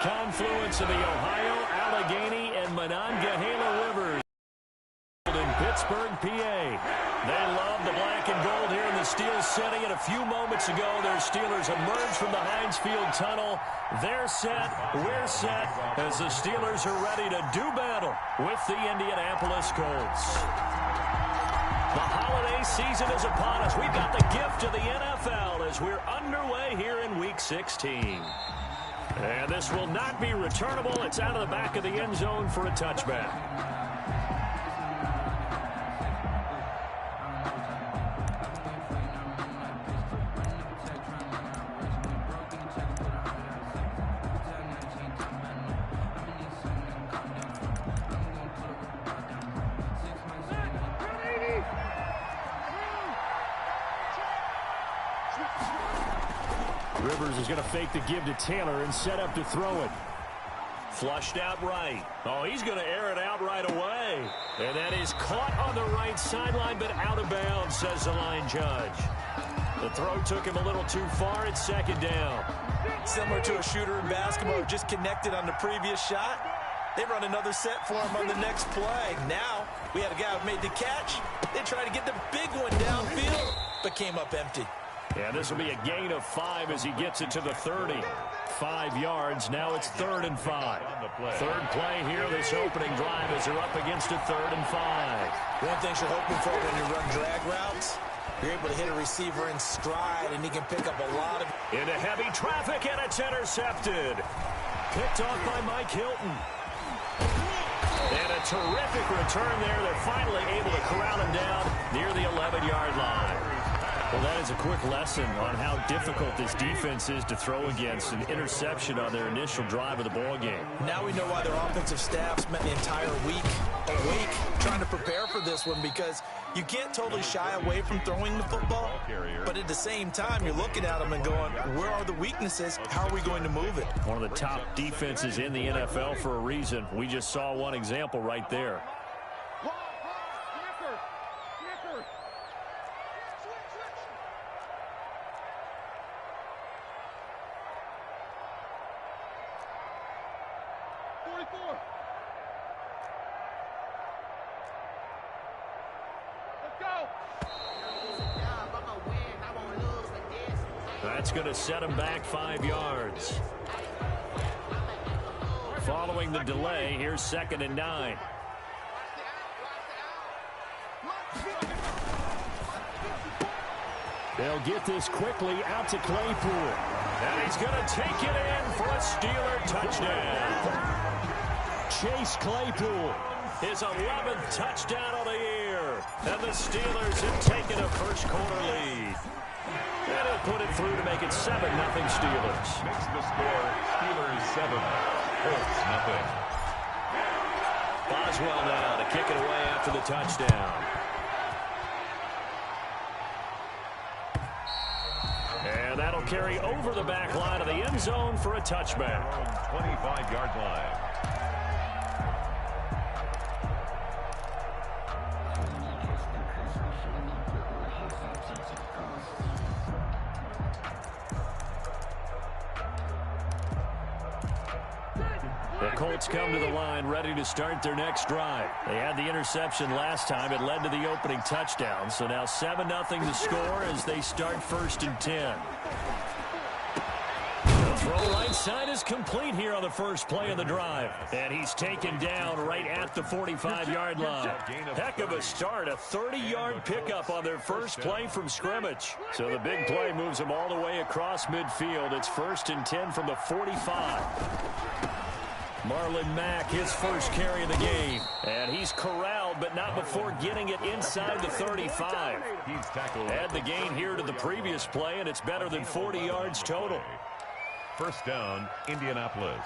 confluence of the Ohio, Allegheny, and Monongahela Rivers in Pittsburgh, PA. They love the black and gold here in the Steel City. And a few moments ago, their Steelers emerged from the Heinz Field tunnel. They're set, we're set, as the Steelers are ready to do battle with the Indianapolis Colts. The holiday season is upon us. We've got the gift of the NFL as we're underway here in Week 16. And this will not be returnable. It's out of the back of the end zone for a touchback. Rivers is going to fake the give to Taylor and set up to throw it. Flushed out right. Oh, he's going to air it out right away. And that is caught on the right sideline, but out of bounds, says the line judge. The throw took him a little too far. It's second down. Similar to a shooter in basketball, just connected on the previous shot. They run another set for him on the next play. Now, we had a guy who made the catch. They tried to get the big one downfield, but came up empty. Yeah, this will be a gain of 5 as he gets it to the 30. 5 yards. Now it's 3rd and 5. Third play here, this opening drive as they're up against a 3rd and 5. One thing you're hoping for when you run drag routes, you're able to hit a receiver in stride, and he can pick up a lot of... Into heavy traffic, and it's intercepted. Picked off by Mike Hilton. And a terrific return there. They're finally able to corral him down near the 11-yard line. Well, that is a quick lesson on how difficult this defense is to throw against. An interception on their initial drive of the ballgame. Now we know why their offensive staff spent the entire week awake trying to prepare for this one, because you can't totally shy away from throwing the football, but at the same time, you're looking at them and going, where are the weaknesses? How are we going to move it? One of the top defenses in the NFL for a reason. We just saw one example right there. That's going to set him back 5 yards. Following the delay, here's 2nd and 9. They'll get this quickly out to Claypool. And he's going to take it in for a Steeler touchdown. Chase Claypool, his 11th touchdown of the year. And the Steelers have taken a first-quarter lead. And he'll put it through to make it 7-0 Steelers. Makes the score Steelers 7, Colts 0. Boswell now to kick it away after the touchdown. And that'll carry over the back line of the end zone for a touchback. 25-yard line. The Colts come to the line ready to start their next drive. They had the interception last time. It led to the opening touchdown. So now 7-0 to score as they start 1st and 10. The throw right side is complete here on the first play of the drive. And he's taken down right at the 45-yard line. Heck of a start. A 30-yard pickup on their first play from scrimmage. So the big play moves them all the way across midfield. It's 1st and 10 from the 45. Marlon Mack, his first carry of the game. And he's corralled, but not before getting it inside the 35. He's tackled. Add the gain here to the previous play, and it's better than 40 yards total. First down, Indianapolis.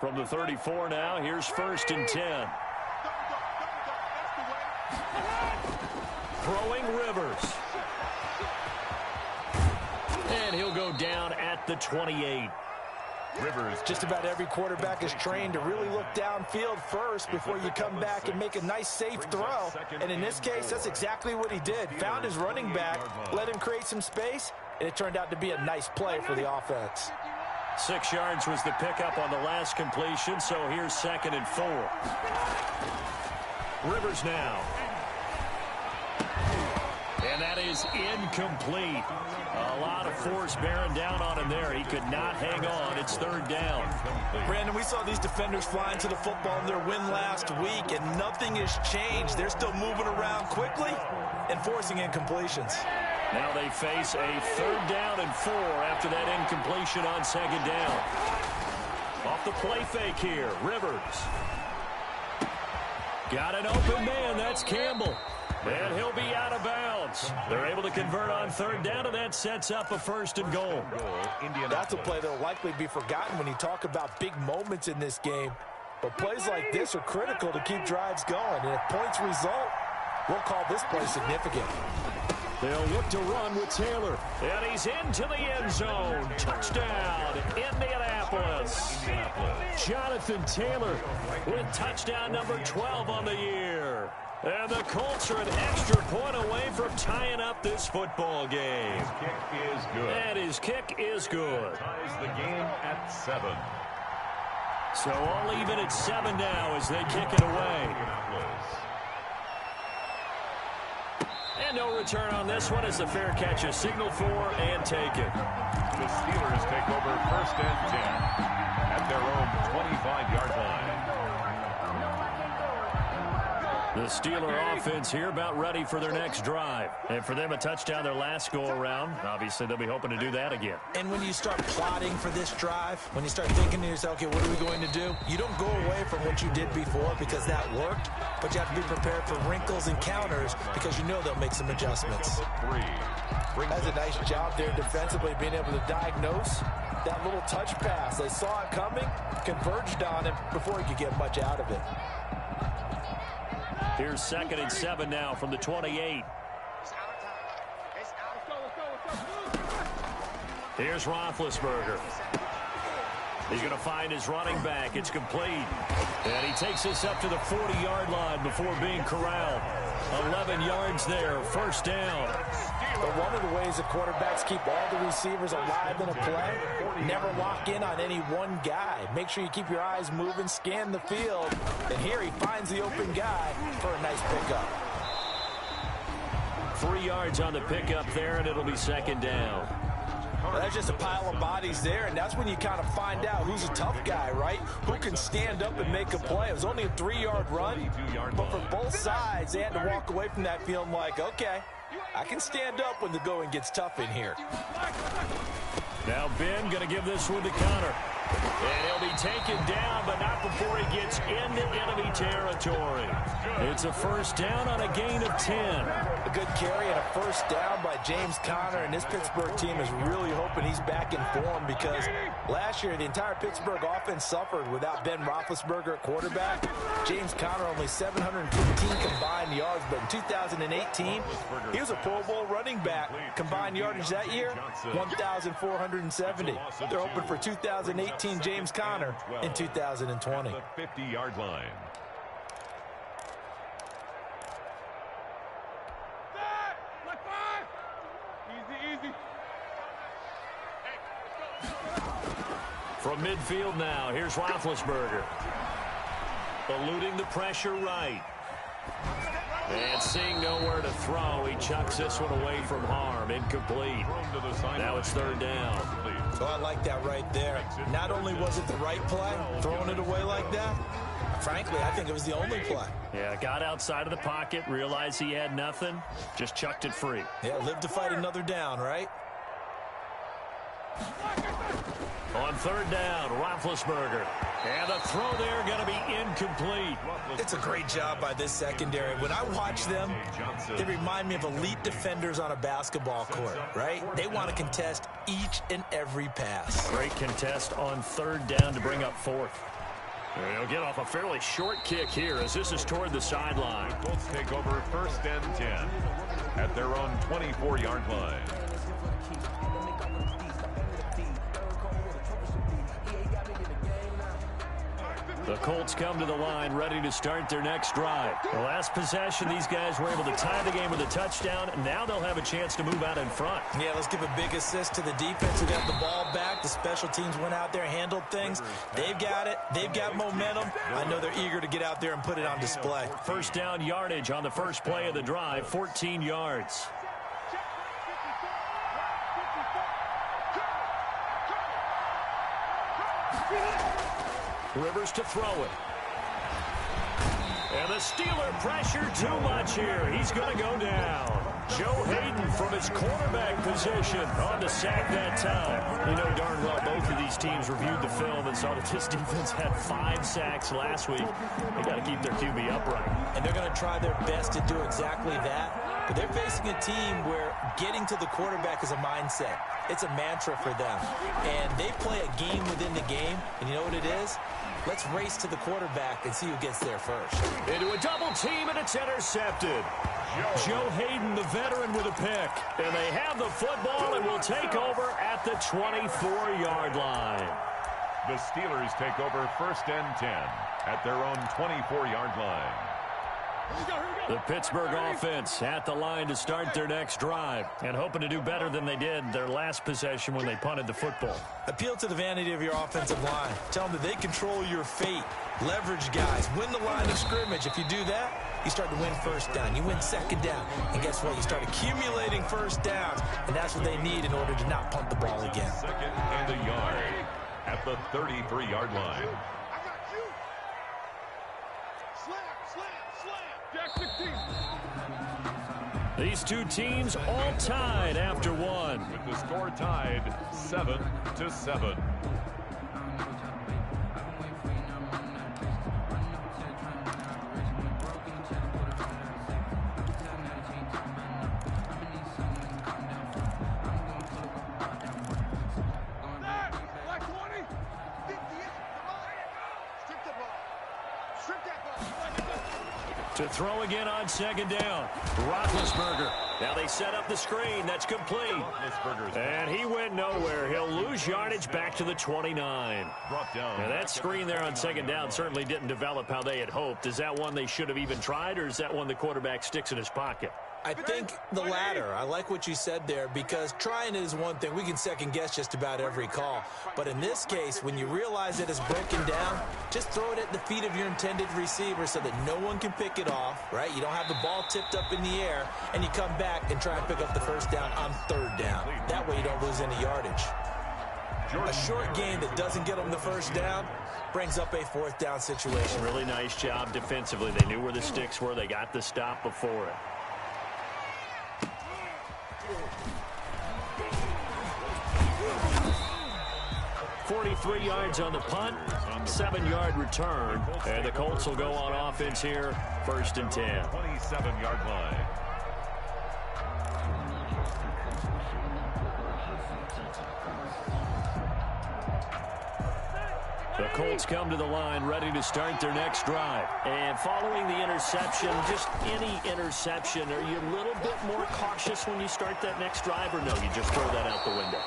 From the 34 now, here's 1st and 10. Throwing Rivers. And he'll go down at the 28. Rivers. Just about every quarterback is trained to really look downfield first before you come back and make a nice, safe throw. And in this case, that's exactly what he did. Found his running back, let him create some space, and it turned out to be a nice play for the offense. 6 yards was the pickup on the last completion, so here's 2nd and 4. Rivers now. And that is incomplete. A lot of force bearing down on him there. He could not hang on. It's 3rd down. Brandon, we saw these defenders flying to the football in their win last week, and nothing has changed. They're still moving around quickly and forcing incompletions. Now they face a 3rd down and 4 after that incompletion on 2nd down. Off the play fake here, Rivers. Got an open man, that's Campbell. And he'll be out of bounds. They're able to convert on 3rd down, and that sets up a 1st and goal. That's a play that will likely be forgotten when you talk about big moments in this game. But plays like this are critical to keep drives going. And if points result, we'll call this play significant. They'll look to run with Taylor. And he's into the end zone. Touchdown, Indianapolis. Jonathan Taylor with touchdown number 12 on the year. And the Colts are an extra point away from tying up this football game. His kick is good. And his kick is good. Ties the game at 7. So all even at 7 now as they kick it away. And no return on this one as the fair catch is signaled for and taken. The Steelers take over 1st and 10 at their own 25-yard line. The Steeler offense here about ready for their next drive. And for them, a touchdown their last go-around. Obviously, they'll be hoping to do that again. And when you start plotting for this drive, when you start thinking to yourself, okay, what are we going to do? You don't go away from what you did before because that worked, but you have to be prepared for wrinkles and counters because you know they'll make some adjustments. That's a nice job there defensively, being able to diagnose that little touch pass. They saw it coming, converged on him before he could get much out of it. Here's 2nd and 7 now from the 28. Here's Roethlisberger. He's going to find his running back. It's complete. And he takes this up to the 40-yard line before being corralled. 11 yards there, 1st down. But one of the ways that quarterbacks keep all the receivers alive in a play, never lock in on any one guy. Make sure you keep your eyes moving, scan the field. And here he finds the open guy for a nice pickup. 3 yards on the pickup there, and it'll be 2nd down. Well, that's just a pile of bodies there, and that's when you kind of find out who's a tough guy, right? Who can stand up and make a play. It was only a 3-yard run, but for both sides, they had to walk away from that feeling like, okay, I can stand up when the going gets tough in here. Now Ben going to give this one to Connor. And he'll be taken down, but not before he gets into enemy territory. It's a 1st down on a gain of 10. A good carry and a 1st down by James Conner, and this Pittsburgh team is really hoping he's back in form because last year the entire Pittsburgh offense suffered without Ben Roethlisberger at quarterback. James Conner only 715 combined yards, but in 2018 he was a Pro Bowl running back. Combined yardage that year, 1,470. They're hoping for 2018 James Conner in 2020. The 50-yard line. From midfield now, here's Roethlisberger. Eluding the pressure right. And seeing nowhere to throw, he chucks this one away from harm. Incomplete. Now it's 3rd down. So I like that right there. Not only was it the right play, throwing it away like that, frankly, I think it was the only play. Yeah, got outside of the pocket, realized he had nothing, just chucked it free. Yeah, live to fight another down, right? On 3rd down, Roethlisberger. And the throw there going to be incomplete. It's a great job by this secondary. When I watch them, they remind me of elite defenders on a basketball court, right? They want to contest each and every pass. Great contest on 3rd down to bring up 4th. He'll get off a fairly short kick here as this is toward the sideline. The Colts take over 1st and 10 at their own 24-yard line. The Colts come to the line, ready to start their next drive. The last possession, these guys were able to tie the game with a touchdown. Now they'll have a chance to move out in front. Yeah, let's give a big assist to the defense who got the ball back. The special teams went out there, handled things. They've got it. They've got momentum. I know they're eager to get out there and put it on display. First down yardage on the first play of the drive, 14 yards. Rivers to throw it. And the Steeler pressure too much here. He's going to go down. Joe Hayden from his quarterback position on the sack that time. You know darn well both of these teams reviewed the film and saw that this defense had 5 sacks last week. They got to keep their QB upright. And they're going to try their best to do exactly that. But they're facing a team where getting to the quarterback is a mindset. It's a mantra for them. And they play a game within the game. And you know what it is? Let's race to the quarterback and see who gets there first. Into a double team, and it's intercepted. Joe Hayden, the veteran, with a pick. And they have the football and will take over at the 24-yard line. The Steelers take over first and 10 at their own 24-yard line. The Pittsburgh offense at the line to start their next drive and hoping to do better than they did their last possession when they punted the football. Appeal to the vanity of your offensive line. Tell them that they control your fate. Leverage guys. Win the line of scrimmage. If you do that, you start to win first down. You win second down. And guess what? You start accumulating first downs. And that's what they need in order to not punt the ball again. Second and a yard at the 33-yard line. These two teams all tied after one. With the score tied 7-7. To throw again on second down. Roethlisberger. Now they set up the screen. That's complete. And he went nowhere. He'll lose yardage back to the 29. Now that screen there on second down certainly didn't develop how they had hoped. Is that one they should have even tried, or is that one the quarterback sticks in his pocket? I think the latter. I like what you said there, because trying it is one thing. We can second guess just about every call. But in this case, when you realize that it's broken down, just throw it at the feet of your intended receiver so that no one can pick it off, right? You don't have the ball tipped up in the air, and you come back and try and pick up the first down on third down. That way you don't lose any yardage. A short gain that doesn't get them the first down brings up a fourth down situation. Really nice job defensively. They knew where the sticks were. They got the stop before it. 43 yards on the punt, 7-yard return, and the Colts will go on offense here, first and 10. 27-yard line. The Colts come to the line, ready to start their next drive. And following the interception, just any interception, are you a little bit more cautious when you start that next drive, or no, you just throw that out the window?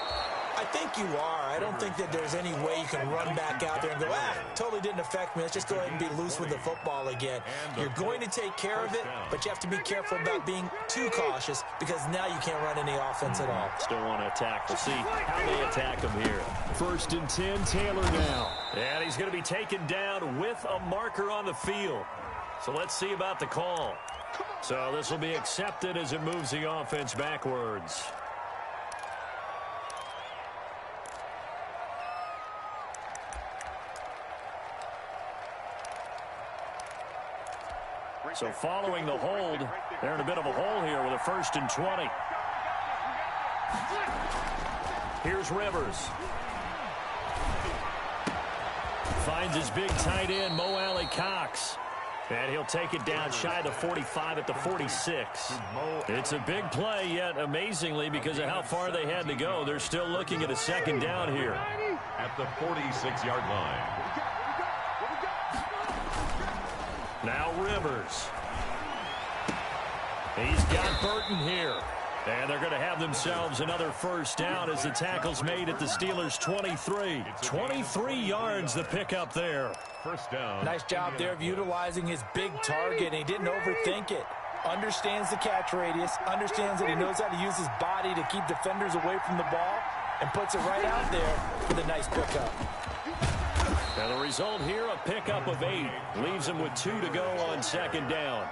I think you are. I don't think that there's any way you can run back out there and go, totally didn't affect me. Let's just go ahead and be loose with the football again. You're going to take care of it, but you have to be careful about being too cautious, because now you can't run any offense at all. Still want to attack. We'll see how they attack him here. First and 10, Taylor now. And he's going to be taken down with a marker on the field. So let's see about the call. So this will be accepted as it moves the offense backwards. So following the hold, they're in a bit of a hole here with a first and 20. Here's Rivers. Finds his big tight end, Mo Alley Cox. And he'll take it down shy of the 45 at the 46. It's a big play, yet amazingly, because of how far they had to go, they're still looking at a second down here. At the 46-yard line. Now Rivers. He's got Burton here. And they're going to have themselves another first down as the tackle's made at the Steelers' 23. 23 yards the pickup there. First down. Nice job there of utilizing his big target, and he didn't overthink it. Understands the catch radius, understands that he knows how to use his body to keep defenders away from the ball, and puts it right out there with a nice pickup. And the result here, a pickup of 8. Leaves him with 2 to go on second down.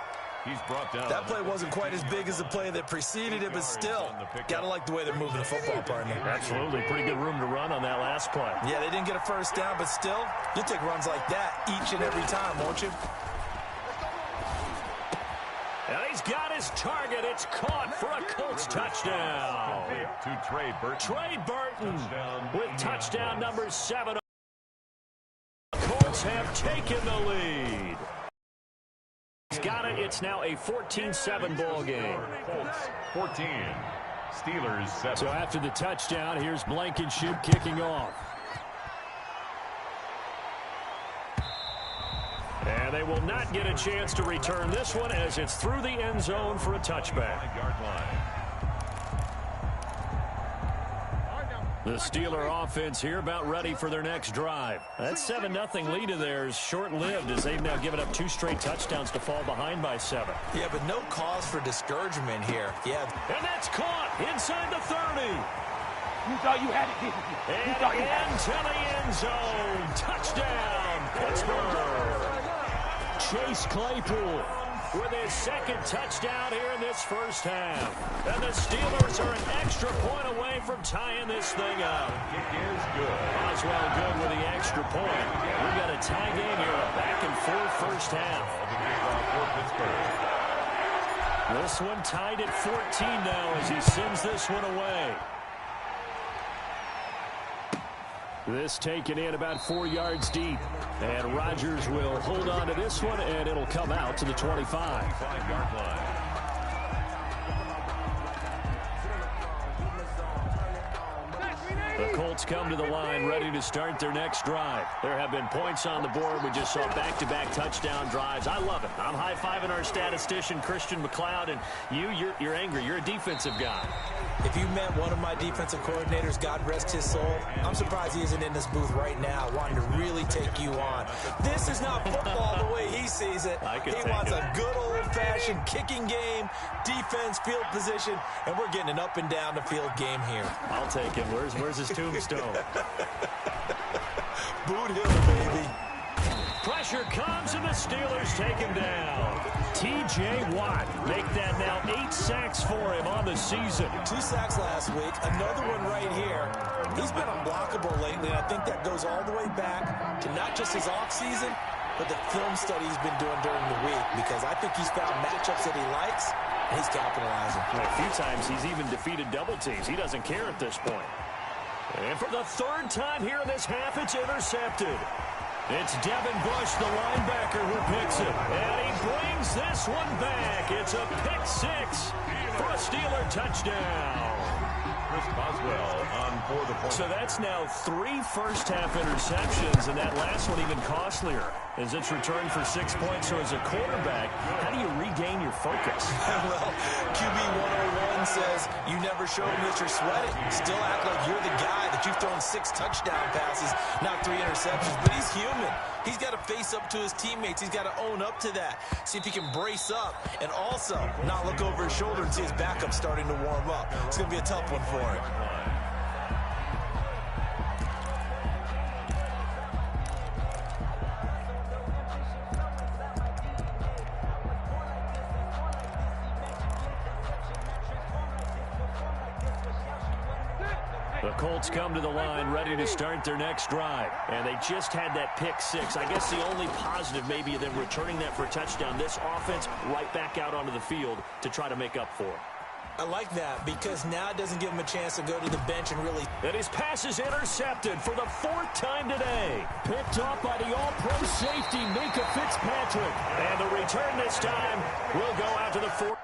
He's brought down. That play wasn't quite as big as the play that preceded it, but still, got to like the way they're moving the football, partner. Absolutely. Pretty good room to run on that last play. Yeah, they didn't get a first down, but still, you'll take runs like that each and every time, won't you? And he's got his target. It's caught for a Colts touchdown. To Trey Burton. Trey Burton with touchdown number 7. Colts have taken the lead. He's got it. It's now a 14-7 ball game. Colts 14. Steelers 7. So after the touchdown, here's Blankenship kicking off. And they will not get a chance to return this one as it's through the end zone for a touchback. 5-yard line. The Steeler offense here about ready for their next drive. That 7-0 lead of theirs short-lived as they've now given up 2 straight touchdowns to fall behind by 7. Yeah, but no cause for discouragement here. Yeah. And that's caught inside the 30. You thought you had it, didn't you? And into the end zone. Touchdown, Pittsburgh. Chase Claypool with his second touchdown here in this first half. And the Steelers are an extra point away from tying this thing up. Kick is good. Oswell good with the extra point. We've got a tie game here, a back-and-forth first half. This one tied at 14 now as he sends this one away. This taken in about 4 yards deep. And Rodgers will hold on to this one, and it'll come out to the 25. 5-yard line. The Colts come to the line ready to start their next drive. There have been points on the board. We just saw back-to-back touchdown drives. I love it. I'm high-fiving our statistician, Christian McLeod, and you're angry. You're a defensive guy. If you met one of my defensive coordinators, God rest his soul, I'm surprised he isn't in this booth right now wanting to really take you on. This is not football the way he sees it. He wants a good old-fashioned kicking game, defense, field position, and we're getting an up-and-down-the-field game here. I'll take him. Where's his tombstone? Boot Hill, baby. Pressure comes, and the Steelers take him down. T.J. Watt make that now 8 sacks for him on the season. 2 sacks last week, another one right here. He's been unblockable lately, and I think that goes all the way back to not just his offseason, but the film study he's been doing during the week, because I think he's found matchups that he likes, and he's capitalizing. A few times he's even defeated double teams. He doesn't care at this point. And for the 3rd time here in this half, it's intercepted. It's Devin Bush, the linebacker, who picks it. And he brings this one back. It's a pick 6 for a Steeler touchdown. Chris Boswell on for the point. So that's now 3 first-half interceptions, and that last one even costlier as it's returned for 6 points. So as a quarterback, how do you regain your focus? Well, QB 101 says you never show them that you're sweating. Still act like you're the guy that you've thrown 6 touchdown passes, not 3 interceptions. But he's human. He's got to face up to his teammates. He's got to own up to that. See if he can brace up and also not look over his shoulder and see his backup starting to warm up. It's going to be a tough one for him. The Colts come to the line ready to start their next drive. And they just had that pick 6. I guess the only positive maybe of them returning that for a touchdown. This offense right back out onto the field to try to make up for it. I like that because now it doesn't give him a chance to go to the bench and really... And his pass is intercepted for the 4th time today. Picked off by the all-pro safety, Minka Fitzpatrick. And the return this time will go out to the 4th.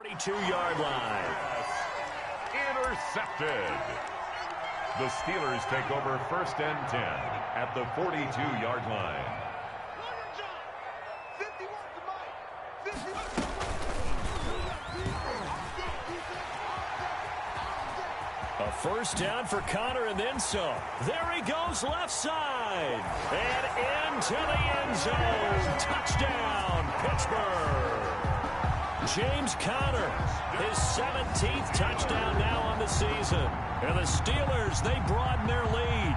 32-yard line. Intercepted. The Steelers take over first and 10 at the 42-yard line. A first down for Connor and then some. There he goes left side. And into the end zone. Touchdown, Pittsburgh. James Conner, his 17th touchdown now on the season. And the Steelers, they broaden their lead.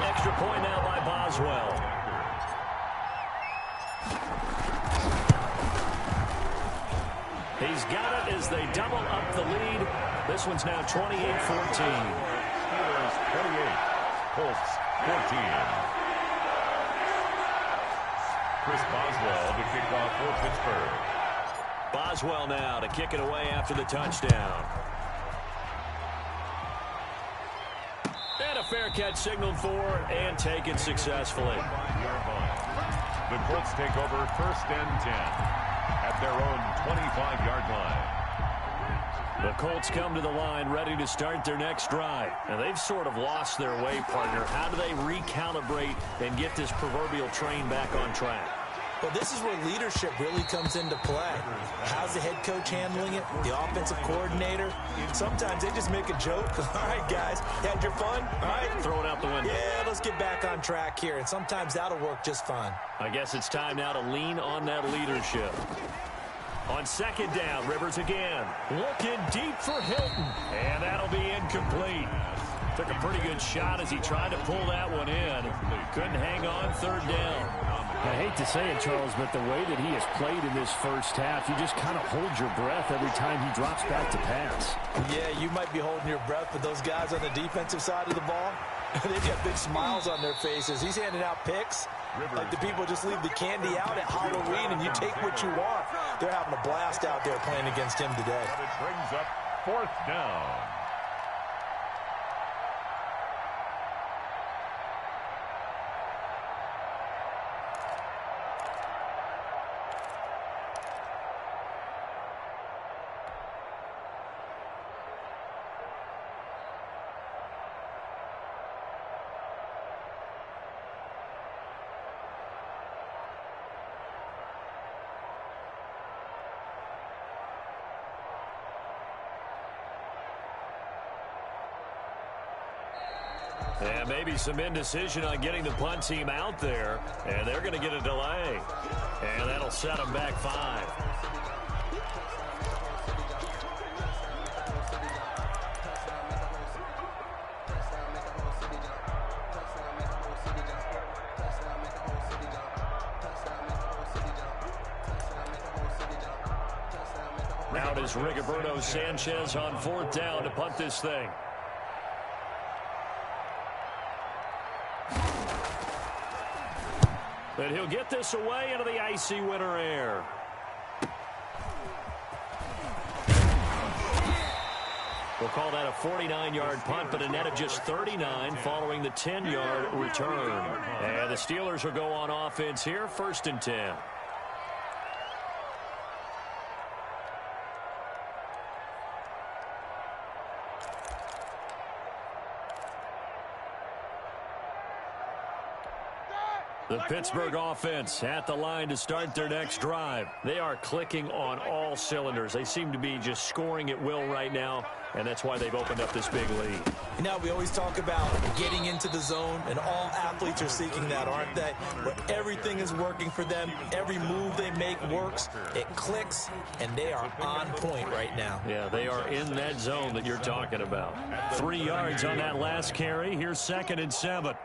Extra point now by Boswell. He's got it as they double up the lead. This one's now 28-14. Steelers 28, Colts 14. Chris Boswell to kick off for Pittsburgh. Boswell now to kick it away after the touchdown. And a fair catch signaled for and taken successfully. The Colts take over first and 10 at their own 25-yard line. The Colts come to the line ready to start their next drive. And they've sort of lost their way, partner. How do they recalibrate and get this proverbial train back on track? Well, this is where leadership really comes into play. How's the head coach handling it? The offensive coordinator? Sometimes they just make a joke. All right, guys, you had your fun? All right. Throw it out the window. Yeah, let's get back on track here. And sometimes that'll work just fine. I guess it's time now to lean on that leadership. On second down, Rivers again. Looking deep for Hilton. And that'll be incomplete. Took a pretty good shot as he tried to pull that one in. Couldn't hang on third down. I hate to say it, Charles, but the way that he has played in this first half, you just kind of hold your breath every time he drops back to pass. Yeah, you might be holding your breath, but those guys on the defensive side of the ball, they've got big smiles on their faces. He's handing out picks. Like the people just leave the candy out at Halloween and you take what you want. They're having a blast out there playing against him today. But it brings up fourth down. And maybe some indecision on getting the punt team out there. And they're going to get a delay. And that'll set them back 5. Now it is Rigoberto Sanchez on fourth down to punt this thing. But he'll get this away into the icy winter air. We'll call that a 49-yard punt, but a net of just 39 following the 10-yard return. And the Steelers will go on offense here, first and 10. The Pittsburgh offense at the line to start their next drive. They are clicking on all cylinders. They seem to be just scoring at will right now, and that's why they've opened up this big lead. You know, we always talk about getting into the zone, and all athletes are seeking that, aren't they? Where everything is working for them, every move they make works, it clicks, and they are on point right now. Yeah, they are in that zone that you're talking about. 3 yards on that last carry. Here's second and 7.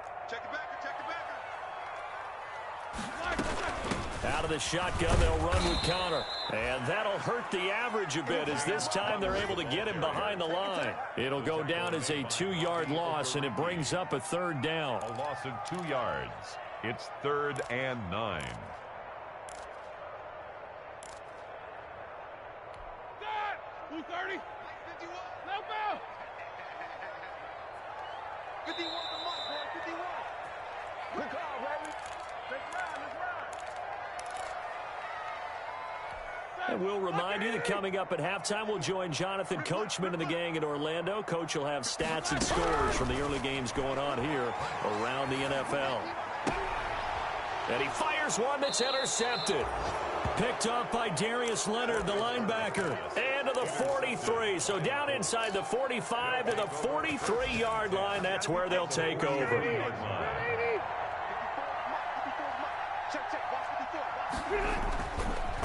Out of the shotgun, they'll run with Connor. And that'll hurt the average a bit as this time they're able to get him behind the line. It'll go down as a 2-yard loss, and it brings up a third down. A loss of 2 yards. It's 3rd and 9. Blue 30. 51. No foul. 51 the mark, boy. 51. Good call, baby. And we'll remind you that coming up at halftime, we'll join Jonathan Coachman and the gang in Orlando. Coach will have stats and scores from the early games going on here around the NFL. And he fires one that's intercepted. Picked up by Darius Leonard, the linebacker. And to the 43. So down inside the 45 to the 43-yard line. That's where they'll take over.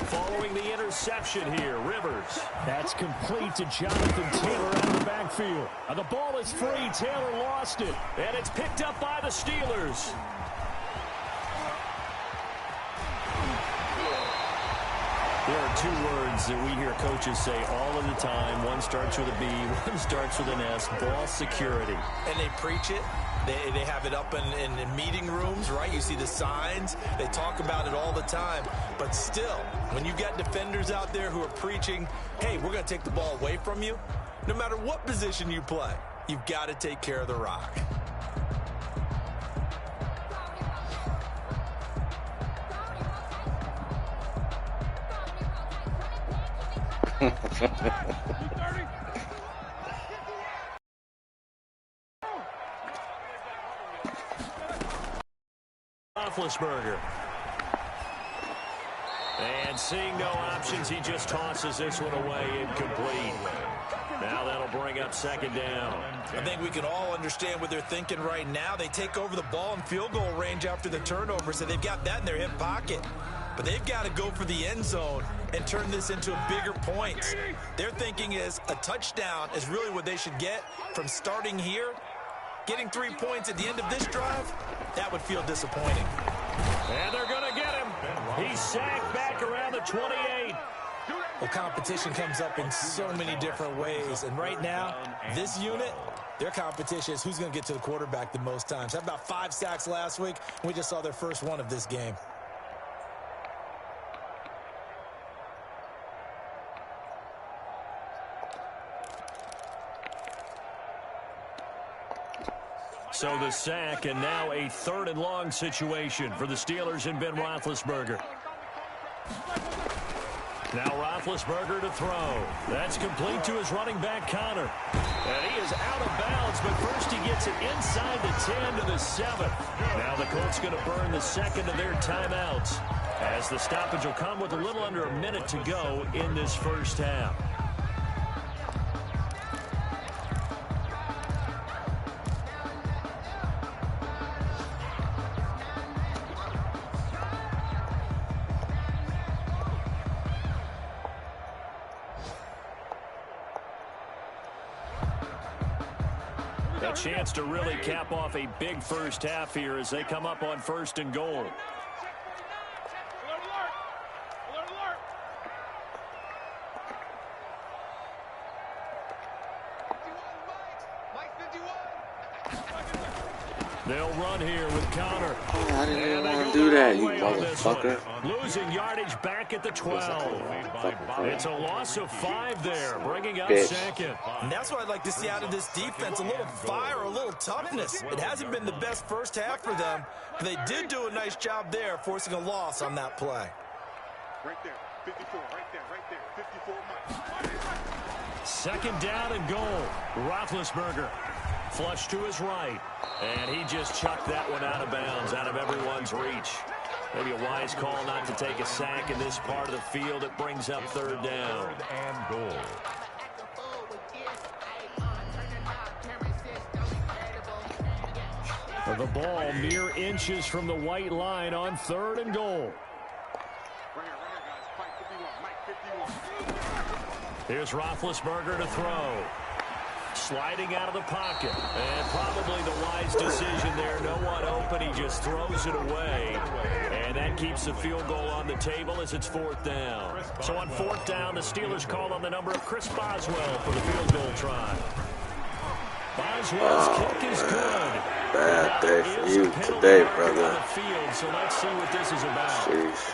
Following the interception here, Rivers. That's complete to Jonathan Taylor out of the backfield. And the ball is free. Taylor lost it. And it's picked up by the Steelers. There are two words that we hear coaches say all of the time. One starts with a B, one starts with an S, ball security. And they preach it. They have it up in meeting rooms, right? You see the signs. They talk about it all the time. But still, when you got defenders out there who are preaching, hey, we're going to take the ball away from you, no matter what position you play, you've got to take care of the rock. Roethlisberger. And seeing no options, he just tosses this one away, incomplete. Now that'll bring up second down. I think we can all understand what they're thinking right now. They take over the ball in field goal range after the turnover, so they've got that in their hip pocket. But they've got to go for the end zone and turn this into a bigger point. Their thinking is a touchdown is really what they should get from starting here. Getting 3 points at the end of this drive, that would feel disappointing. And they're going to get him. He's sacked back around the 28. Well, competition comes up in so many different ways. And right now, this unit, their competition is who's going to get to the quarterback the most times. Had about 5 sacks last week. We just saw their first one of this game. So the sack, and now a 3rd and long situation for the Steelers and Ben Roethlisberger. Now Roethlisberger to throw. That's complete to his running back, Connor. And he is out of bounds, but first he gets it inside the 10 to the 7. Now the Colts going to burn the second of their timeouts, as the stoppage will come with a little under a minute to go in this first half. A chance to really cap off a big first half here as they come up on 1st and goal. They'll run here with Connor. I didn't even want to do that, you motherfucker. Losing yardage back at the 12. It's a loss of 5 there, bringing up second. And that's what I'd like to see out of this defense, a little fire, a little toughness. It hasn't been the best first half for them, but they did do a nice job there, forcing a loss on that play. Right there, 54, right there, 54. Second down and goal. Roethlisberger. Flush to his right. And he just chucked that one out of bounds, out of everyone's reach. Maybe a wise call not to take a sack in this part of the field. It brings up 3rd down. 3rd and goal. The ball mere inches from the white line on 3rd and goal. Here's Roethlisberger to throw. Sliding out of the pocket. And probably the wise decision there. No one open. He just throws it away. And that keeps the field goal on the table as it's 4th down. So on 4th down, the Steelers call on the number of Chris Boswell for the field goal try. Boswell's kick is good. Bad day for you today, brother. Field, so let's see what this is about. Jeez.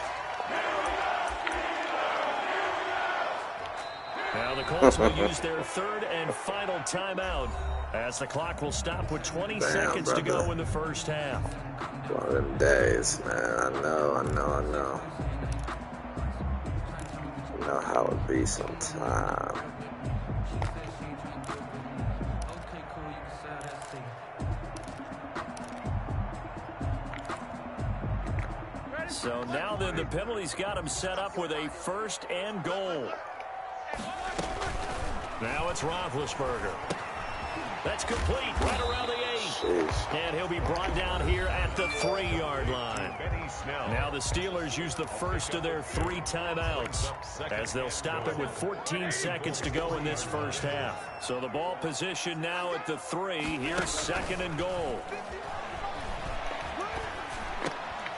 Now the Colts will use their third and final timeout as the clock will stop with 20 seconds to go in the first half. One of them days, man. I know. You know how it be sometime. So now then the penalty's got him set up with a first and goal. Now it's Roethlisberger. That's complete right around the 8. Jeez. And he'll be brought down here at the 3-yard line. Now the Steelers use the first of their 3 timeouts as they'll stop it with 14 seconds to go in this first half. So the ball position now at the 3. Here's second and goal.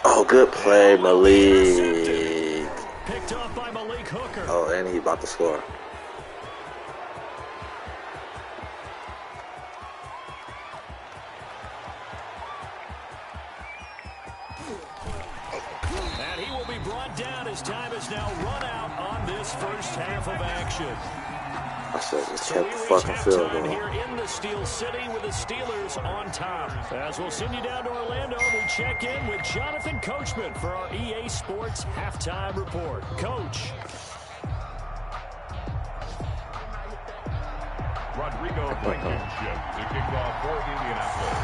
Oh, good play, Malik. Picked off by Malik Hooker. Oh, and he about to score. And he will be brought down as time is now run out on this first half of action. I said, just So kept we the reach fucking field halftime goal. here in the Steel City with the Steelers on top. As we'll send you down to Orlando, we check in with Jonathan Coachman for our EA Sports Halftime Report. Coach. Rodrigo Blankenship to kick off for Indianapolis.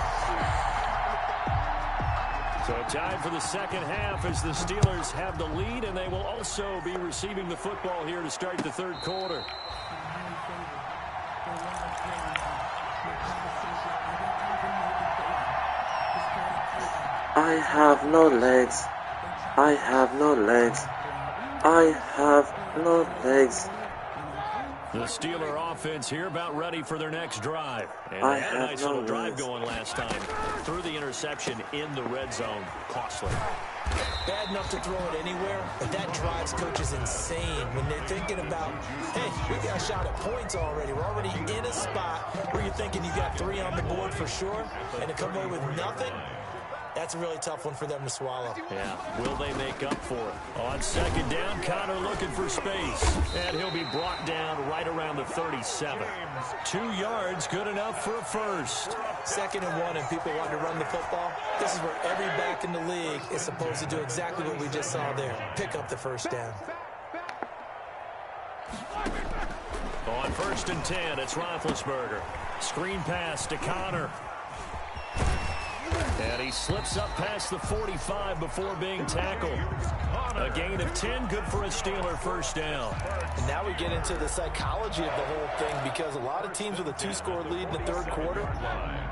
So time for the second half as the Steelers have the lead, and they will also be receiving the football here to start the third quarter. I have no legs. I have no legs. I have no legs. The Steeler offense here about ready for their next drive. And they had a nice little drive going last time. Threw the interception in the red zone. Costly. Bad enough to throw it anywhere, but that drives coaches insane when they're thinking about, hey, we got a shot at points already. We're already in a spot where you're thinking you got 3 on the board for sure, and to come away with nothing, that's a really tough one for them to swallow. Yeah, will they make up for it? On second down, Connor looking for space. And he'll be brought down right around the 37. 2 yards, good enough for a first. 2nd and 1, and people want to run the football. This is where every back in the league is supposed to do exactly what we just saw there. Pick up the first down. On 1st and 10, it's Roethlisberger. Screen pass to Connor. And he slips up past the 45 before being tackled. A gain of 10, good for a Steeler first down. And now we get into the psychology of the whole thing, because a lot of teams with a 2-score lead in the third quarter,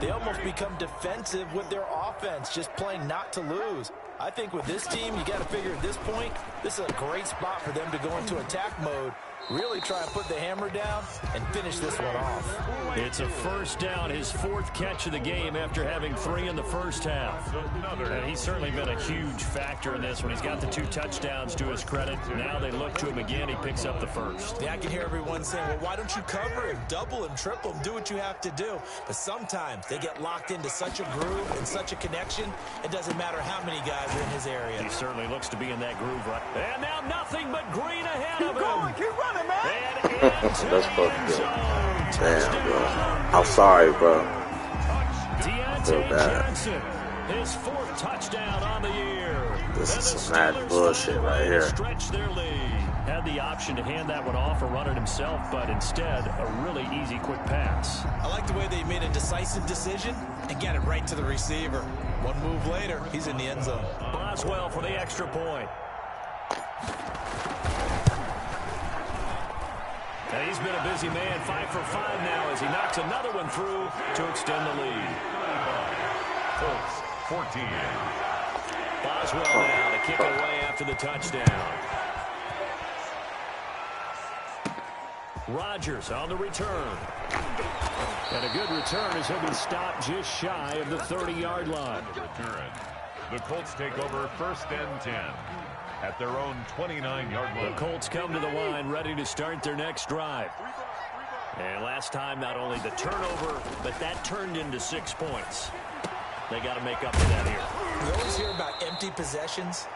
they almost become defensive with their offense, just playing not to lose. I think with this team, you got to figure at this point, this is a great spot for them to go into attack mode, really try and put the hammer down and finish this one off. It's a first down, his 4th catch of the game after having 3 in the first half. And he's certainly been a huge factor in this one. He's got the 2 touchdowns to his credit. Now they look to him again. He picks up the first. Yeah, I can hear everyone saying, well, why don't you cover him, double him, triple him, do what you have to do. But sometimes they get locked into such a groove and such a connection, it doesn't matter how many guys are in his area. He certainly looks to be in that groove, right? And now nothing but green ahead of him. Keep running, man. That's fucking good. Damn, bro. I'm sorry, bro. Deontay Johnson, his 4th touchdown on the year. This is some mad bullshit right here. Stretch their lead. Had the option to hand that one off or run it himself, but instead, a really easy, quick pass. I like the way they made a decisive decision and get it right to the receiver. One move later, he's in the end zone. Boswell for the extra point. And he's been a busy man, 5 for 5 now as he knocks another one through to extend the lead. Colts 14. Boswell now to kick it away after the touchdown. Rodgers on the return. And a good return as he'll be stopped just shy of the 30-yard line. Return. The Colts take over 1st and 10 at their own 29-yard line. The Colts come to the line ready to start their next drive. And last time, not only the turnover, but that turned into 6 points. They got to make up for that here. We always hear about empty possessions.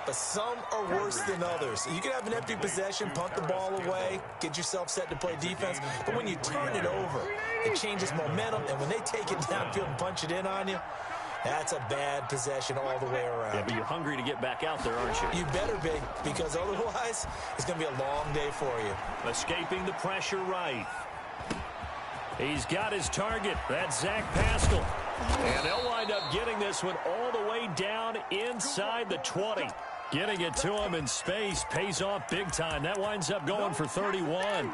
but some are worse than others. You can have an empty possession, punt the ball away, get yourself set to play defense, but when you turn it over, it changes momentum, and when they take it downfield and punch it in on you, that's a bad possession all the way around. Yeah, but you're hungry to get back out there, aren't you? You better be, because otherwise, it's going to be a long day for you. Escaping the pressure right. He's got his target. That's Zach Pascal. And they'll wind up getting this one all the way down inside the 20. Getting it to him in space pays off big time. That winds up going for 31.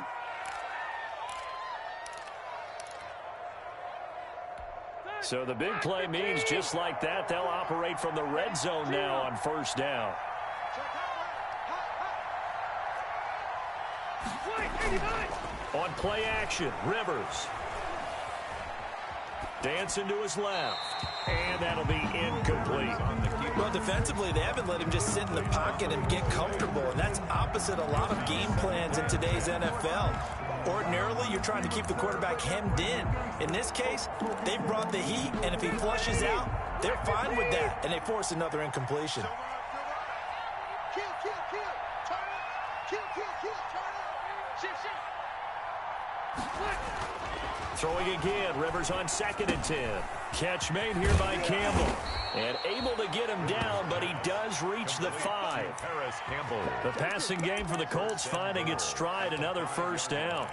So the big play means just like that, they'll operate from the red zone now on first down. On play action, Rivers. Dancing to his left. And that'll be incomplete. Well, defensively, they haven't let him just sit in the pocket and get comfortable, and that's opposite a lot of game plans in today's NFL. Ordinarily, you're trying to keep the quarterback hemmed in. In this case, they brought the heat, and if he flushes out, they're fine with that, and they force another incompletion. Throwing again, Rivers on 2nd and 10. Catch made here by Campbell. And able to get him down, but he does reach the 5. The passing game for the Colts finding its stride, another first down.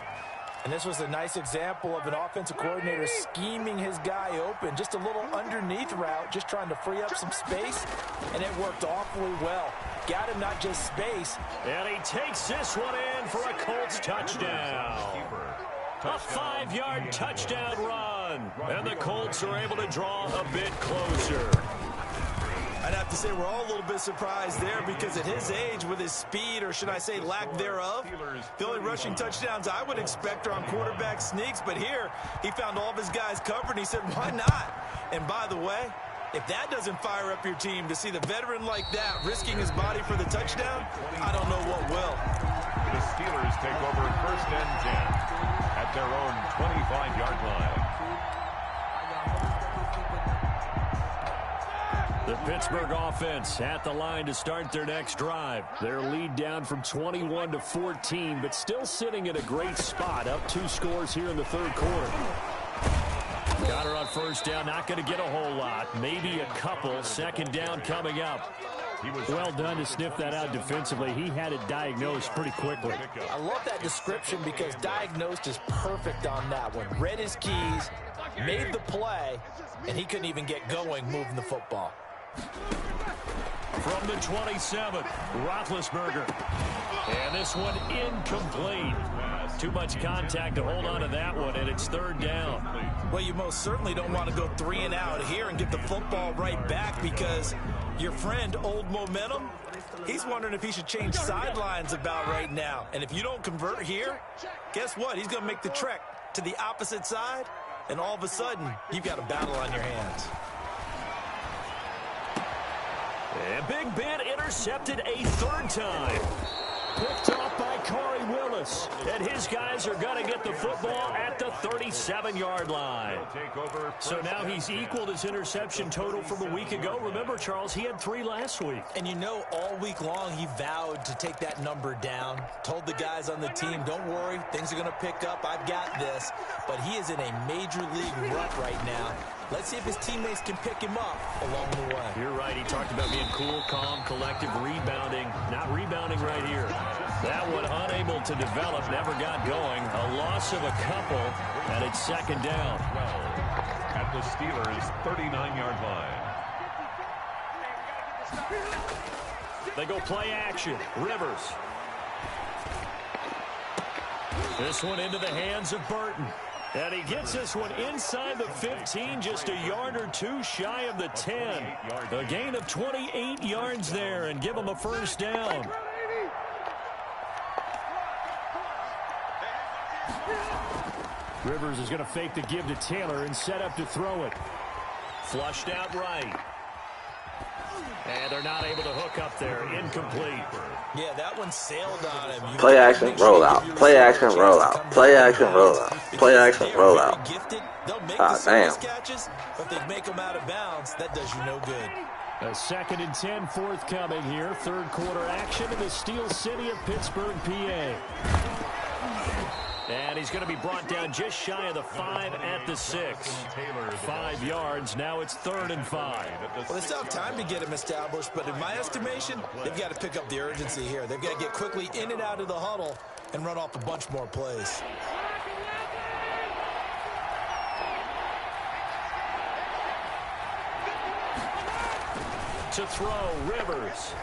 And this was a nice example of an offensive coordinator scheming his guy open. Just a little underneath route, just trying to free up some space, and it worked awfully well. Got him not just space. And he takes this one in for a Colts touchdown. A 5-yard touchdown run. And the Colts are able to draw a bit closer. I'd have to say we're all a little bit surprised there because at his age, with his speed, or should I say lack thereof, the only rushing touchdowns I would expect are on quarterback sneaks. But here, he found all of his guys covered, and he said, why not? And by the way, if that doesn't fire up your team to see the veteran like that risking his body for the touchdown, I don't know what will. The Steelers take over 1st and 10 at their own 25-yard line. The Pittsburgh offense at the line to start their next drive. Their lead down from 21 to 14, but still sitting in a great spot. Up 2 scores here in the 3rd quarter. Got her on first down. Not going to get a whole lot. Maybe a couple. 2nd down coming up. Well done to sniff that out defensively. He had it diagnosed pretty quickly. I love that description because diagnosed is perfect on that one. Read his keys, made the play, and he couldn't even get going moving the football. From the 27, Roethlisberger. And this one incomplete. Too much contact to hold on to that one, and it's 3rd down. Well, you most certainly don't want to go 3 and out here and get the football right back because your friend, Old Momentum, he's wondering if he should change sidelines about right now. And if you don't convert here, guess what? He's going to make the trek to the opposite side, and all of a sudden, you've got a battle on your hands. And Big Ben intercepted a 3rd time. Picked off by Corey Willis. And his guys are going to get the football at the 37-yard line. So now he's equaled his interception total from a week ago. Remember, Charles, he had 3 last week. And you know, all week long he vowed to take that number down. Told the guys on the team, don't worry, things are going to pick up. I've got this. But he is in a major league rut right now. Let's see if his teammates can pick him up along the way. You're right. He talked about being cool, calm, collective, rebounding. Not rebounding right here. That one unable to develop, never got going. A loss of a couple, and it's 2nd down. At the Steelers' 39-yard line. They go play action. Rivers. This one into the hands of Burton. And he gets this one inside the 15, just a yard or 2 shy of the 10. A gain of 28 yards there, and give him a 1st down. Rivers is going to fake the give to Taylor and set up to throw it. Flushed out right. And they're not able to hook up there. Incomplete. Yeah, that one sailed on him. Play action, roll out. Play action, roll out. Play action, roll out. Play action, roll out. They'll make Ah, the service damn. catches, but if they make them out of bounds, that does you no good. A 2nd and 10 forthcoming here. Third quarter action in the Steel City of Pittsburgh, PA. And he's going to be brought down just shy of the 5 at the 6. 5 yards. Now it's 3rd and 5. Well, they still have time to get him established, but in my estimation, they've got to pick up the urgency here. They've got to get quickly in and out of the huddle and run off a bunch more plays. To throw, Rivers.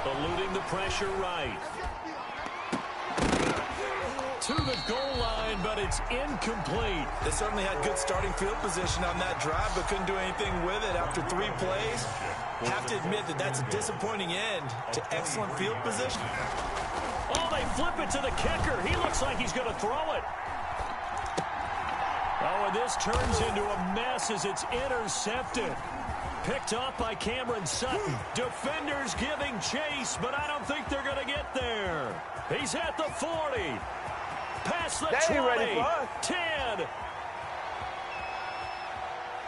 Eluding the pressure right. To the goal line, but it's incomplete. They certainly had good starting field position on that drive, but couldn't do anything with it after 3 plays. Have to admit that that's a disappointing end to excellent field position. Oh, they flip it to the kicker. He looks like he's going to throw it. Oh, and this turns into a mess as it's intercepted. Picked off by Cameron Sutton. Defenders giving chase, but I don't think they're going to get there. He's at the 40. Past the 20. 10.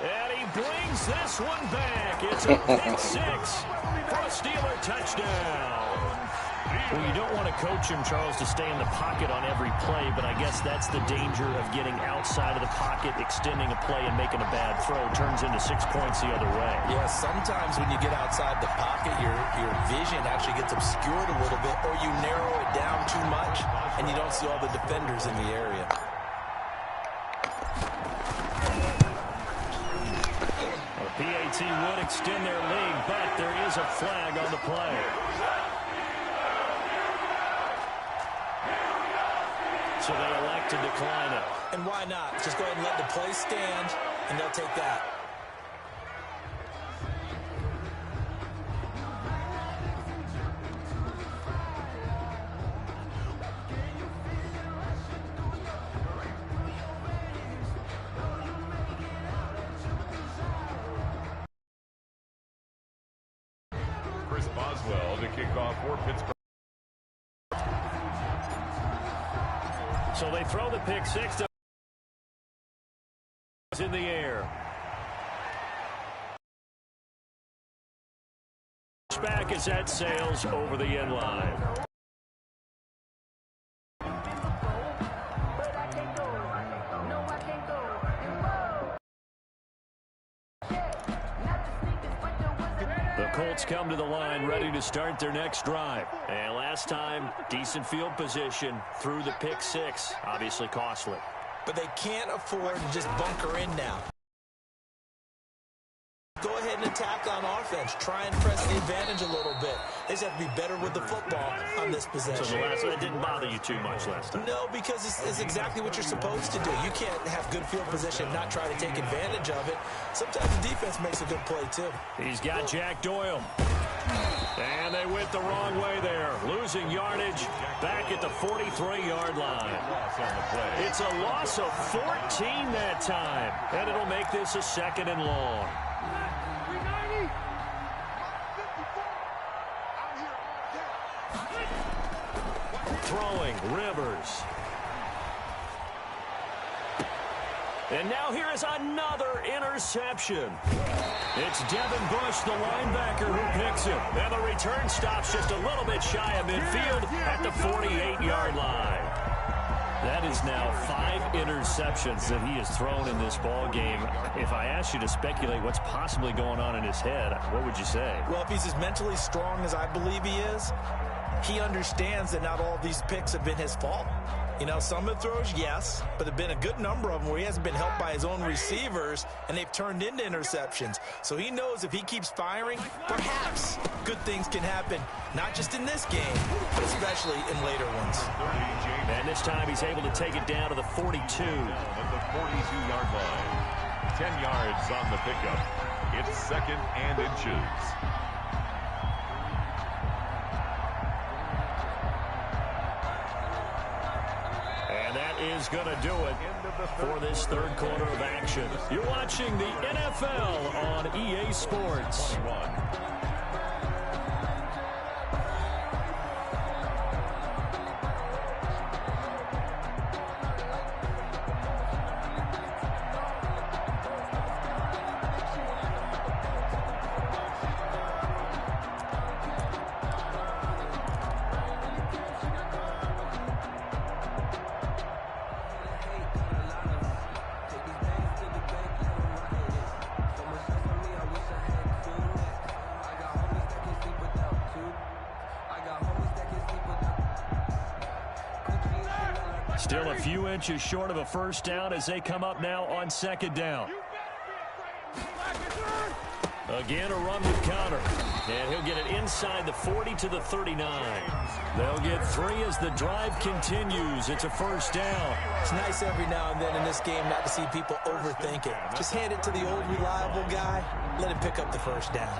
And he brings this one back. It's a pick 6 for a Steeler touchdown. Well, you don't want to coach him, Charles, to stay in the pocket on every play, but I guess that's the danger of getting outside of the pocket, extending a play, and making a bad throw. Turns into 6 points the other way. Yeah, sometimes when you get outside the pocket, your vision actually gets obscured a little bit, or you narrow it down too much, and you don't see all the defenders in the area. Well, PAT would extend their lead, but there is a flag on the play. So they elect to decline it. And why not? Just go ahead and let the play stand, and they'll take that. Chris Boswell to kick off for Pittsburgh. So they throw the pick 6 to in the air. Back as that sails over the end line. The Colts come to the line ready to start their next drive. And last time, decent field position through the pick 6. Obviously costly. But they can't afford to just bunker in now. Go ahead and attack on offense. Try and press the advantage a little bit. They just have to be better with the football on this possession. So that didn't bother you too much last time? No, because it's exactly what you're supposed to do. You can't have good field position and not try to take advantage of it. Sometimes the defense makes a good play, too. He's got Jack Doyle. And they went the wrong way there. Losing yardage back at the 43-yard line. It's a loss of 14 that time. And it'll make this a 2nd and long. Throwing, Rivers. And now here is another interception. It's Devin Bush, the linebacker, who picks it. And the return stops just a little bit shy of midfield at the 48-yard line. That is now 5 interceptions that he has thrown in this ball game. If I asked you to speculate what's possibly going on in his head, what would you say? Well, if he's as mentally strong as I believe he is, he understands that not all of these picks have been his fault. You know, some of the throws, yes, but there have been a good number of them where he hasn't been helped by his own receivers, and they've turned into interceptions. So he knows if he keeps firing, perhaps good things can happen, not just in this game, but especially in later ones. And this time he's able to take it down to the 42. At the 42-yard line. 10 yards on the pickup. It's 2nd and inches. And that is going to do it for this third quarter of action. You're watching the NFL on EA Sports. 21. Still a few inches short of a first down as they come up now on second down. Again, a run with Connor. And he'll get it inside the 40 to the 39. They'll get 3 as the drive continues. It's a first down. It's nice every now and then in this game not to see people overthink it. Just hand it to the old reliable guy. Let him pick up the first down.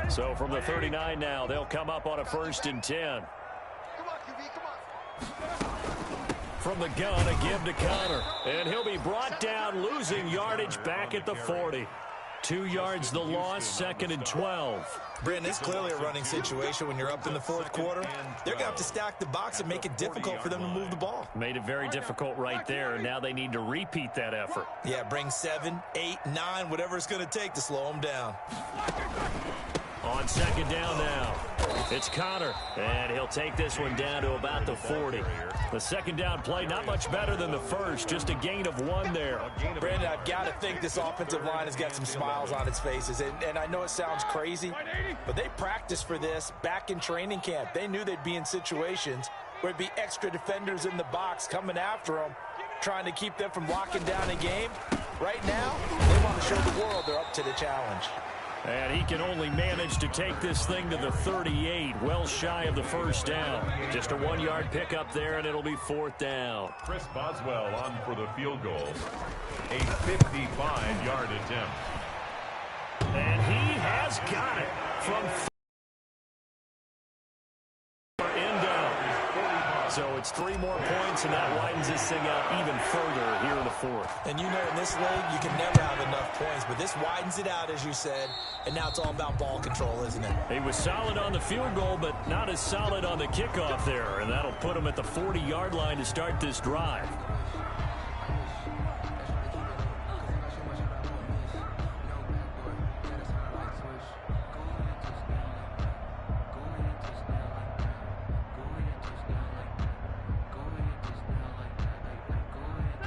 So from the 39 now, they'll come up on a 1st and 10. From the gun, a give to Connor. And he'll be brought down, losing yardage back at the 40. 2 yards the loss, 2nd and 12. Brandon, it's clearly a running situation when you're up in the 4th quarter. They're going to have to stack the box and make it difficult for them to move the ball. Made it very difficult right there. Now they need to repeat that effort. Yeah, bring 7, 8, 9, whatever it's going to take to slow them down. On second down now, it's Connor, and he'll take this one down to about the 40. The second down play, not much better than the first, just a gain of 1 there. Brandon, I've got to think this offensive line has got some smiles on its faces, and I know it sounds crazy, but they practiced for this back in training camp. They knew they'd be in situations where it'd be extra defenders in the box coming after them, trying to keep them from locking down a game. Right now, they want to show the world they're up to the challenge. And he can only manage to take this thing to the 38, well shy of the first down. Just a 1-yard pickup there, and it'll be 4th down. Chris Boswell on for the field goal. A 55-yard attempt. And he has got it from end down. So it's 3 more points, and that widens this thing out even further here in the 4th. And you know in this league, you can never have enough points, but this widens it out, as you said, and now it's all about ball control, isn't it? He was solid on the field goal, but not as solid on the kickoff there, and that'll put him at the 40-yard line to start this drive.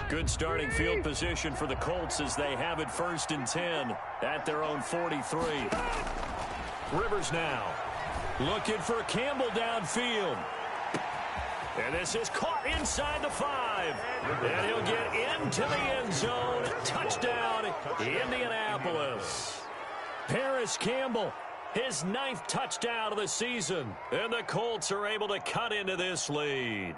Good starting field position for the Colts as they have it 1st and 10 at their own 43. Rivers now looking for Campbell downfield. And this is caught inside the 5. And he'll get into the end zone. Touchdown, Indianapolis. Paris Campbell, his 9th touchdown of the season. And the Colts are able to cut into this lead.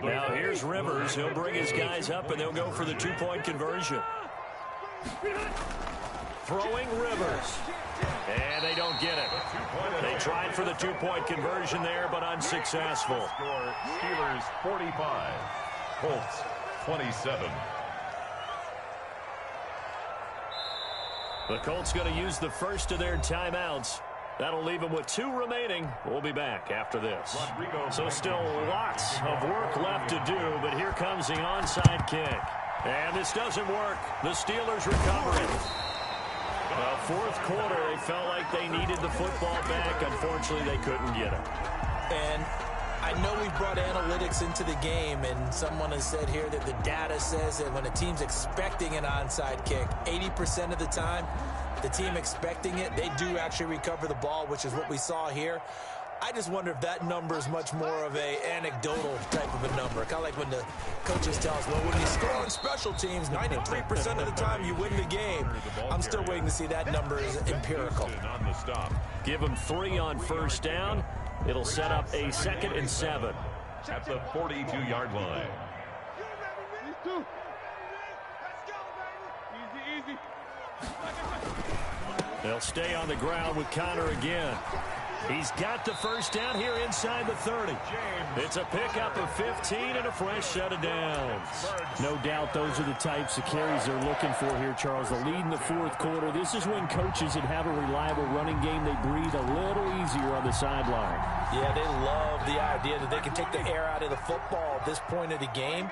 Now here's Rivers. He'll bring his guys up, and they'll go for the 2-point conversion. Throwing Rivers. And they don't get it. They tried for the 2-point conversion there, but unsuccessful. Score, Steelers 45, Colts 27. The Colts going to use the first of their timeouts. That'll leave them with 2 remaining. We'll be back after this. So still lots of work left to do, but here comes the onside kick. And this doesn't work. The Steelers recover it. Well, 4th quarter, they felt like they needed the football back. Unfortunately, they couldn't get it. And I know we've brought analytics into the game, and someone has said here that the data says that when a team's expecting an onside kick, 80% of the time, the team expecting it, they do actually recover the ball, which is what we saw here. I just wonder if that number is much more of a anecdotal type of a number. Kind of like when the coaches tell us, well, when you score on special teams, 93% of the time you win the game. I'm still waiting to see that number is empirical. Give them 3 on first down. It'll set up a 2nd and 7. At the 42-yard line. They'll stay on the ground with Connor again. He's got the first down here inside the 30. It's a pickup of 15 and a fresh set of downs. No doubt those are the types of carries they're looking for here, Charles. The lead in the 4th quarter. This is when coaches that have a reliable running game, they breathe a little easier on the sideline. Yeah, they love the idea that they can take the air out of the football at this point of the game.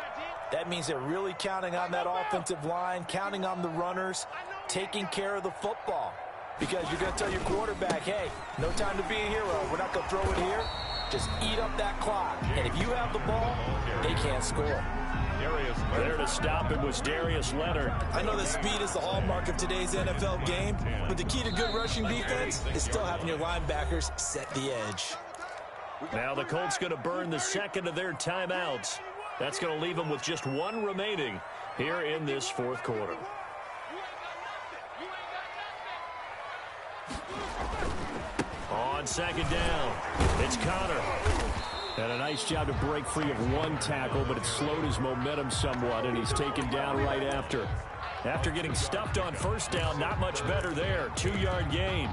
That means they're really counting on that offensive line, counting on the runners. taking care of the football. Because you're going to tell your quarterback, hey, no time to be a hero. We're not going to throw it here. Just eat up that clock. And if you have the ball, they can't score. There to stop it was Darius Leonard. I know that speed is the hallmark of today's NFL game, but the key to good rushing defense is still having your linebackers set the edge. Now the Colts going to burn the second of their timeouts. That's going to leave them with just one remaining here in this fourth quarter. On second down, it's Connor. And a nice job to break free of one tackle, but it slowed his momentum somewhat, and he's taken down right after. After getting stuffed on first down, not much better there. 2-yard gain.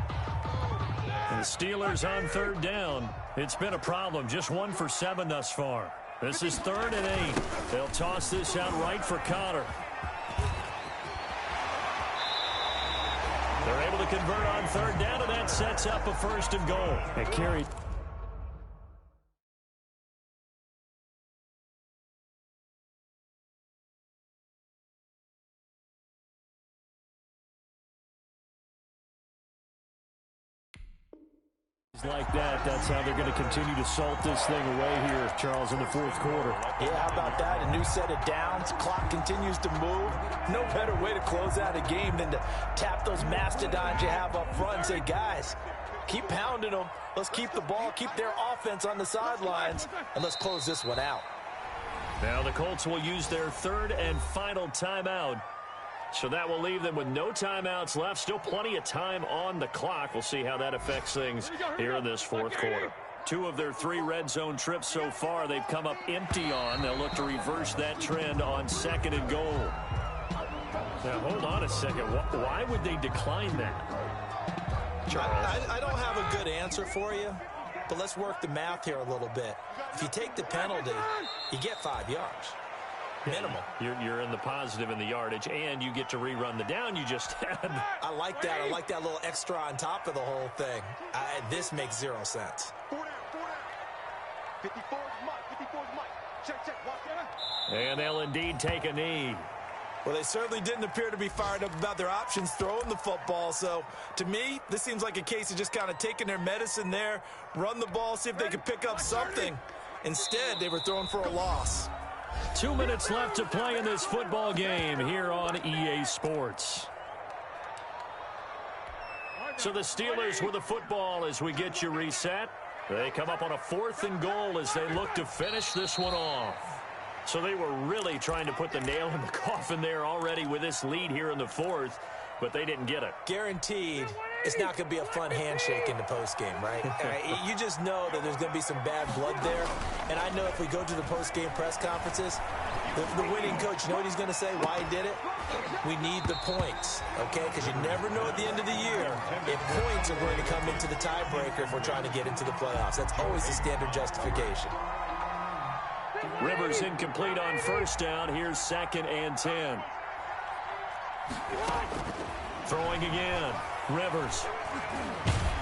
And the Steelers on third down. It's been a problem. Just 1 for 7 thus far. This is 3rd and 8. They'll toss this out right for Connor. They're able to convert on third down, and that sets up a 1st and goal. And carry. Like that's how they're going to continue to salt this thing away here, Charles, in the fourth quarter. Yeah, how about that? A new set of downs. Clock continues to move. No better way to close out a game than to tap those mastodons you have up front and say, guys, keep pounding them. Let's keep the ball, keep their offense on the sidelines, and let's close this one out. Now the Colts will use their 3rd and final timeout. So that will leave them with no timeouts left. Still plenty of time on the clock. We'll see how that affects things here in this fourth quarter. 2 of their 3 red zone trips so far they've come up empty on. They'll look to reverse that trend on 2nd and goal. Now, hold on a second. Why would they decline that? Charles? I don't have a good answer for you, but let's work the math here a little bit. If you take the penalty, you get 5 yards. Minimal. You're in the positive in the yardage, and you get to rerun the down you just had. I like that. I like that little extra on top of the whole thing. This makes 0 sense. 4 down. 54 is Mike. 54 is Mike. Check. Watch that. And they'll indeed take a knee. Well, they certainly didn't appear to be fired up about their options throwing the football. So, to me, this seems like a case of just kind of taking their medicine there, run the ball, see if they could pick up something. Instead, they were throwing for a loss. 2 minutes left to play in this football game here on EA Sports. So the Steelers with the football as we get you reset. They come up on a 4th and goal as they look to finish this one off. So they were really trying to put the nail in the coffin there already with this lead here in the 4th, but they didn't get it. Guaranteed it's not going to be a fun handshake in the postgame, right? You just know that there's going to be some bad blood there. And I know if we go to the postgame press conferences, the winning coach, you know what he's going to say, why he did it? We need the points, okay? Because you never know at the end of the year if points are going to come into the tiebreaker if we're trying to get into the playoffs. That's always the standard justification. Rivers incomplete on first down. Here's 2nd and 10. Throwing again. Rivers.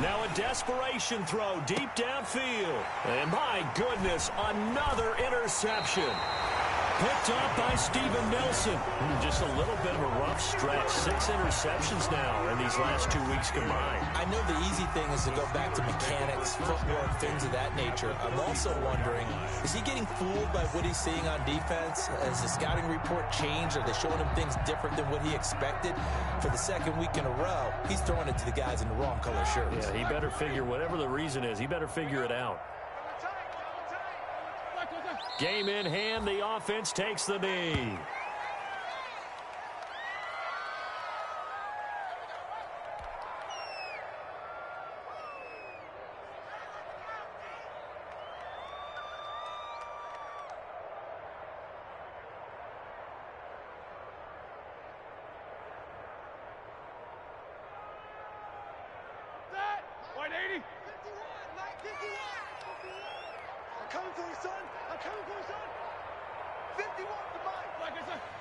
Now a desperation throw deep downfield. And my goodness, another interception. Picked up by Steven Nelson. Just a little bit of a rough stretch. 6 interceptions now in these last 2 weeks combined. I know the easy thing is to go back to mechanics, footwork, things of that nature. I'm also wondering, is he getting fooled by what he's seeing on defense? Has the scouting report changed? Are they showing him things different than what he expected? For the 2nd week in a row, he's throwing it to the guys in the wrong color shirts. Yeah, he better figure, whatever the reason is, he better figure it out. Game in hand, the offense takes the knee.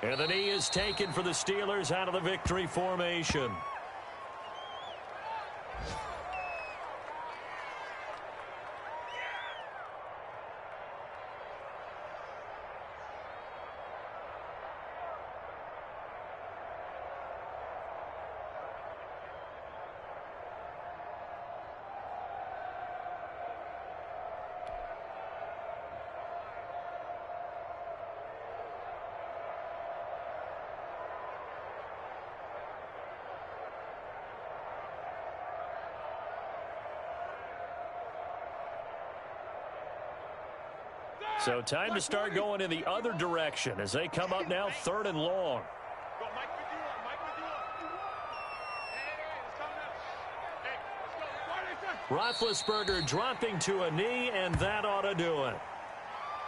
And the knee is taken for the Steelers out of the victory formation. So time to start going in the other direction as they come up now 3rd and long. Roethlisberger dropping to a knee, and that ought to do it.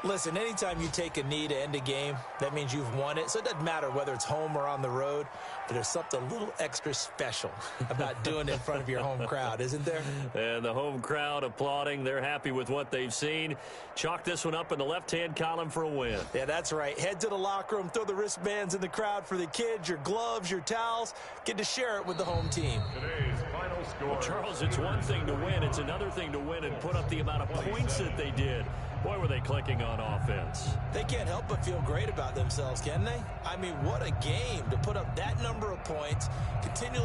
Listen, anytime you take a knee to end a game, that means you've won it. So it doesn't matter whether it's home or on the road, but there's something a little extra special about doing it in front of your home crowd, isn't there? And the home crowd applauding. They're happy with what they've seen. Chalk this one up in the left-hand column for a win. Yeah, that's right. Head to the locker room, throw the wristbands in the crowd for the kids, your gloves, your towels. Get to share it with the home team. Today's final score. Well, Charles, it's one thing to win. It's another thing to win and put up the amount of points that they did. Boy, were they clicking on offense. They can't help but feel great about themselves, can they? I mean, what a game to put up that number of points, continually